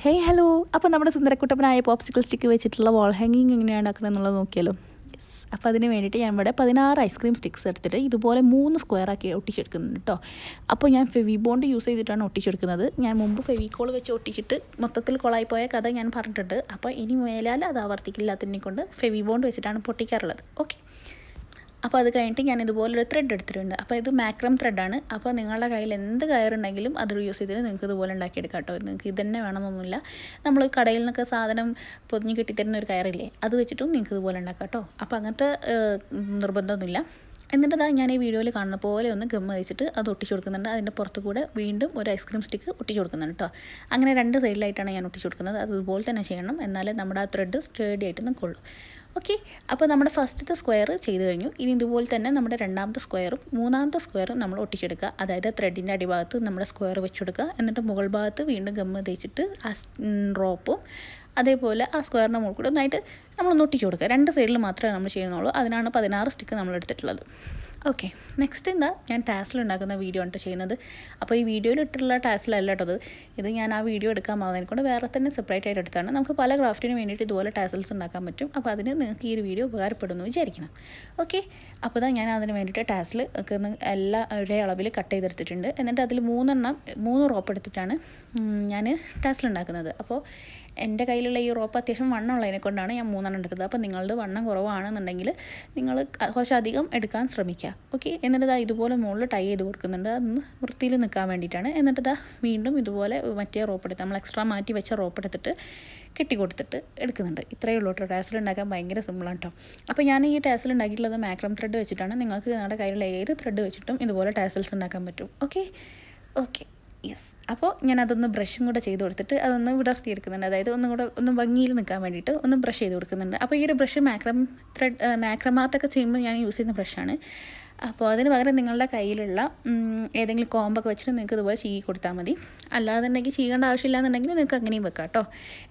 Hey hello, അപ്പോൾ നമ്മുടെ സുന്ദരക്കുട്ടപ്പനായ popsicle stick വെച്ചിട്ടുള്ള വാൾ ഹാങ്ങിങ് എങ്ങനെയാണ് ഉണ്ടാക്കുന്നത് എന്നുള്ളത് നോക്കിയാലോ. യെസ്, അപ്പോൾ അതിന് വേണ്ടിയിട്ട് ഞാൻ ഇവിടെ 16 ഐസ്ക്രീം സ്റ്റിക്സ് എടുത്തിട്ട് ഇതുപോലെ 3 സ്ക്വയറാക്കി ഒട്ടിച്ചെടുക്കുന്നുണ്ട് കേട്ടോ. അപ്പോൾ ഞാൻ ഫെവി ബോണ്ട് യൂസ് ചെയ്തിട്ടാണ് ഒട്ടിച്ചെടുക്കുന്നത്. ഞാൻ മുമ്പ് ഫെവിക്കോൾ വെച്ച് ഒട്ടിച്ചിട്ട് മൊത്തത്തിൽ കൊളായി പോയ കഥ ഞാൻ പറഞ്ഞിട്ടുണ്ട്. അപ്പോൾ ഇനി മേലാൽ അത് ആവർത്തിക്കില്ലാത്തതിനെ കൊണ്ട് ഫെവി ബോണ്ട് വെച്ചിട്ടാണ് പൊട്ടിക്കാറുള്ളത്. ഓക്കെ, അപ്പോൾ അത് കഴിഞ്ഞിട്ട് ഞാൻ ഇതുപോലൊരു ത്രെഡ് എടുത്തിട്ടുണ്ട്. അപ്പോൾ ഇത് മാക്രം ത്രെഡാണ്. അപ്പോൾ നിങ്ങളുടെ കയ്യിൽ എന്ത് കയറുണ്ടെങ്കിലും അത് യൂസ് ചെയ്തിട്ട് നിങ്ങൾക്ക് ഇതുപോലെ ഉണ്ടാക്കിയെടുക്കാം കേട്ടോ. നിങ്ങൾക്ക് ഇത് തന്നെ വേണമെന്നൊന്നുമില്ല. നമ്മൾ കടയിൽ നിന്നൊക്കെ സാധനം പൊതിഞ്ഞ് കിട്ടിത്തരുന്ന ഒരു കയറില്ലേ, അത് വെച്ചിട്ടും നിങ്ങൾക്ക് ഇതുപോലെ ഉണ്ടാക്കാം കേട്ടോ. അപ്പോൾ അങ്ങനത്തെ നിർബന്ധമൊന്നുമില്ല. എന്നിട്ട് ഞാൻ ഈ വീഡിയോയിൽ കാണുന്ന പോലെ ഒന്ന് ഗം വെച്ചിട്ട് അത് ഒട്ടിച്ചു കൊടുക്കുന്നുണ്ട്. അതിൻ്റെ പുറത്ത് കൂടെ വീണ്ടും ഒരു ഐസ്ക്രീം സ്റ്റിക്ക് ഒട്ടിച്ചു കൊടുക്കുന്നുണ്ട് കേട്ടോ. അങ്ങനെ 2 സൈഡിലായിട്ടാണ് ഞാൻ ഒട്ടിച്ചു കൊടുക്കുന്നത്. അതുപോലെ തന്നെ ചെയ്യണം, എന്നാലേ നമ്മുടെ ആ ത്രെഡ് സ്റ്റേഡി ആയിട്ട് നിൽക്കുള്ളൂ. ഓക്കെ, അപ്പോൾ നമ്മുടെ ഫസ്റ്റത്തെ സ്ക്വയർ ചെയ്ത് കഴിഞ്ഞു. ഇനി ഇതുപോലെ തന്നെ നമ്മുടെ രണ്ടാമത്തെ സ്ക്വയറും മൂന്നാമത്തെ സ്ക്വയറും നമ്മൾ ഒട്ടിച്ചെടുക്കുക. അതായത് ത്രെഡിൻ്റെ അടിഭാഗത്ത് നമ്മുടെ സ്ക്വയർ വെച്ചെടുക്കുക. എന്നിട്ട് മുകൾ ഭാഗത്ത് വീണ്ടും ഗമ്മ് തേച്ചിട്ട് ആ റോപ്പും അതേപോലെ ആ സ്ക്വയറിൻ്റെ മുകളിൽ കൂടെ ഒന്നായിട്ട് നമ്മളൊന്ന് ഒട്ടിച്ചു കൊടുക്കുക. 2 സൈഡിൽ മാത്രമേ നമ്മൾ ചെയ്യുന്നുള്ളൂ. അതിനാണ് 16 സ്റ്റിക്ക് നമ്മൾ എടുത്തിട്ടുള്ളത്. ഓക്കെ, നെക്സ്റ്റ് ഞാൻ ടാസിൽ ഉണ്ടാക്കുന്ന വീഡിയോ ആണ് ചെയ്യുന്നത്. അപ്പോൾ ഈ വീഡിയോയിൽ ഇട്ടിട്ടുള്ള ടാസിലല്ല കേട്ടോ ഇത് ഞാൻ ആ വീഡിയോ എടുക്കാൻ പോകുന്നതിനെ കൊണ്ട് വേറെ തന്നെ സെപ്പറേറ്റ് ആയിട്ട് എടുത്താണ്. നമുക്ക് പല ക്രാഫ്റ്റിന് വേണ്ടിയിട്ട് ഇതുപോലെ ടാസൽസ് ഉണ്ടാക്കാൻ പറ്റും. അപ്പോൾ അതിന് നിങ്ങൾക്ക് ഈ ഒരു വീഡിയോ ഉപകാരപ്പെടുന്നു വിചാരിക്കണം. ഓക്കെ, അപ്പോൾ ഞാൻ അതിന് വേണ്ടിയിട്ട് ടാസിൽ ഒക്കെ എല്ലാ ഒരേ അളവിൽ കട്ട് ചെയ്തെടുത്തിട്ടുണ്ട്. എന്നിട്ട് അതിൽ 3 റോപ്പ് എടുത്തിട്ടാണ് ഞാൻ ടാസിൽ ഉണ്ടാക്കുന്നത്. അപ്പോൾ എൻ്റെ കയ്യിലുള്ള ഈ റോപ്പ് അത്യാവശ്യം വണ്ണം ഉള്ളതിനെ കൊണ്ടാണ് ഞാൻ 3 എടുത്തത്. അപ്പോൾ നിങ്ങളുടെ വണ്ണം കുറവാണെന്നുണ്ടെങ്കിൽ നിങ്ങൾ കുറച്ചധികം എടുക്കാൻ ശ്രമിക്കുക. ഓക്കെ, എന്നിട്ട് ഇതുപോലെ മുകളിൽ ടൈ ചെയ്ത് കൊടുക്കുന്നുണ്ട്. അതൊന്ന് വൃത്തിയിൽ നിൽക്കാൻ വേണ്ടിയിട്ടാണ്. എന്നിട്ട് വീണ്ടും ഇതുപോലെ മറ്റേ റോപ്പ് എടുത്ത് നമ്മൾ എക്സ്ട്രാ മാറ്റി വെച്ച റോപ്പ് എടുത്തിട്ട് കെട്ടി കൊടുത്തിട്ട് എടുക്കുന്നുണ്ട്. ഇത്രയേ ഉള്ളൂ കേട്ടോ. ടാസിൽ ഉണ്ടാക്കാൻ ഭയങ്കര സിമ്പിളാണ് കേട്ടോ. അപ്പോൾ ഞാൻ ഈ ടാസിൽ ഉണ്ടാക്കിയിട്ടുള്ളത് മാക്രം ത്രെഡ് വെച്ചിട്ടാണ്. നിങ്ങൾക്ക് നിങ്ങളുടെ കയ്യിലുള്ള ഏത് ത്രെഡ് വെച്ചിട്ടും ഇതുപോലെ ടാസൽസ് ഉണ്ടാക്കാൻ പറ്റും. ഓക്കെ യെസ്, അപ്പോൾ ഞാൻ അതൊന്ന് ബ്രഷും കൂടെ ചെയ്ത് കൊടുത്തിട്ട് അതൊന്ന് വിടർത്തിയെടുക്കുന്നുണ്ട്. അതായത് ഒന്ന് ഭംഗിയിൽ നിൽക്കാൻ വേണ്ടിയിട്ട് ഒന്ന് ബ്രഷ് ചെയ്ത് കൊടുക്കുന്നുണ്ട്. അപ്പോൾ ഈ ഒരു ബ്രഷ് മാക്രം ആർട്ടൊക്കെ ചെയ്യുമ്പോൾ ഞാൻ യൂസ് ചെയ്യുന്ന ബ്രഷാണ്. അപ്പോൾ അതിന് പകരം നിങ്ങളുടെ കയ്യിലുള്ള ഏതെങ്കിലും കോമ്പൊക്കെ വെച്ചിട്ട് നിങ്ങൾക്ക് ഇതുപോലെ ചീകി കൊടുത്താൽ മതി. അല്ലാന്നുണ്ടെങ്കിൽ ചീകേണ്ട ആവശ്യമില്ല എന്നുണ്ടെങ്കിൽ നിങ്ങൾക്ക് അങ്ങനെയും വെക്കാം കേട്ടോ.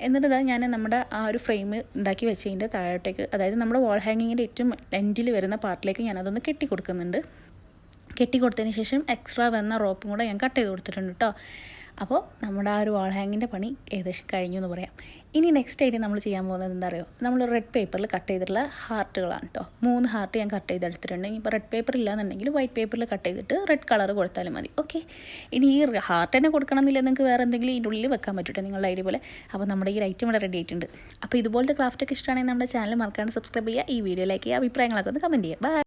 എന്നിട്ട് ഞാൻ നമ്മുടെ ആ ഒരു ഫ്രെയിം ഉണ്ടാക്കി വെച്ചതിൻ്റെ താഴോട്ടേക്ക്, അതായത് നമ്മുടെ വാൾ ഹാങ്ങിങ്ങിൻ്റെ ഏറ്റവും എൻഡിൽ വരുന്ന പാർട്ടിലേക്ക് ഞാനതൊന്ന് കെട്ടി കൊടുക്കുന്നുണ്ട്. കെട്ടി കൊടുത്തതിന് ശേഷം എക്സ്ട്രാ വന്ന റോപ്പും കൂടെ ഞാൻ കട്ട് ചെയ്ത് കൊടുത്തിട്ടുണ്ട് കേട്ടോ. അപ്പോൾ നമ്മുടെ ആ ഒരു വാൾ ഹാങ്ങിൻ്റെ പണി ഏകദേശം കഴിഞ്ഞു എന്ന് പറയാം. ഇനി നെക്സ്റ്റ് ആയിട്ട് നമ്മൾ ചെയ്യാൻ പോകുന്നത് എന്താ അറിയോ, നമ്മൾ റെഡ് പേപ്പറിൽ കട്ട് ചെയ്തിട്ടുള്ള ഹാർട്ടുകളാണ് കേട്ടോ. 3 ഹാർട്ട് ഞാൻ കട്ട് ചെയ്തെടുത്തിട്ടുണ്ട്. ഇപ്പോൾ റെഡ് പേപ്പർ ഇല്ലാന്നുണ്ടെങ്കിൽ വൈറ്റ് പേപ്പറിൽ കട്ട് ചെയ്തിട്ട് റെഡ് കളർ കൊടുത്താലും മതി. ഓക്കെ, ഇനി ഈ ഹാർട്ട് തന്നെ കൊടുക്കണമെന്നില്ല, നിങ്ങൾക്ക് വേറെ എന്തെങ്കിലും ഇതിൻ്റെ ഉള്ളിൽ വെക്കാൻ പറ്റട്ടെ നിങ്ങളുടെ ഐഡിയ പോലെ. അപ്പോൾ നമ്മുടെ ഈ ഐറ്റം ഇവിടെ റെഡി ആയിട്ടുണ്ട്. അപ്പോൾ ഇതുപോലത്തെ ക്രാഫ്റ്റൊക്കെ ഇഷ്ടമാണെങ്കിൽ നമ്മുടെ ചാനൽ മറക്കാണ്ട് സബ്സ്ക്രൈബ് ചെയ്യുക. ഈ വീഡിയോ ലൈക്ക് ചെയ്യുക. അഭിപ്രായങ്ങളൊക്കെ ഒന്ന് കമൻറ്റ് ചെയ്യുക. ബൈ.